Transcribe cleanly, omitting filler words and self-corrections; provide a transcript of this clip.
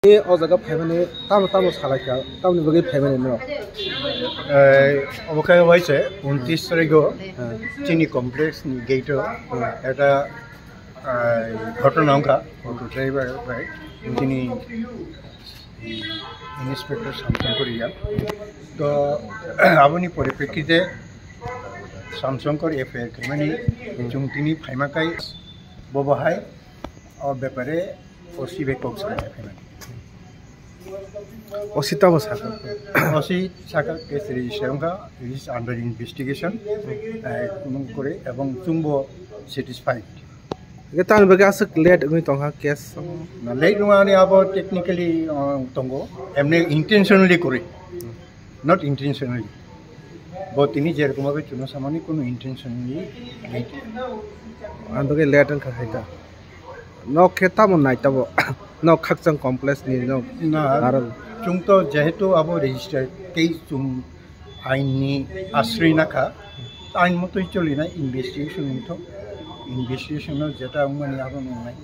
ए अजागा फाइमाने तामो सालायखा तामनि बगे फाइमाने न অবকাশ হয়েছে 29 তারিখ চিনি কমপ্লেক্স গেট একটা ঘটনা অঙ্কা ড্রাইভার তিনি ইন্সপেক্টর সামসং করিয়া তো আপনি পরিপ্রেক্ষিতে সামসংকর এফআইআর খাইমানি जों তিনি ফাইমাকাই ববহাই ব্যাপারে ওসি বেকক সালায় ফাইমানি অসিতামো সাকা অসি সাকা case registration is under investigation করে এবং চুম্ব স্যাটিসফাইড गे तामनि बगे आसक लेट गनि तंहा केस लेट नङानि आबो टेक्निकली तंगो एमने इंटेंशनली करे नॉट इंटेंशनली बो तिनि जेरकम भाबे चुनो सामानि कोनो इंटेंशनली लेट आन बगे लेट न खाइता न खेतामो नाइताबो न खाकजों कमप्लेक्स नि न कारण जों तो जेहेतु आबो रेजिस्टार केस जों आइननि आश्रय नाखा आइन मतै चलिना इनभेस्टिगेशन तो इनभेस्टिगेशन जेटा माने आबो नंनाय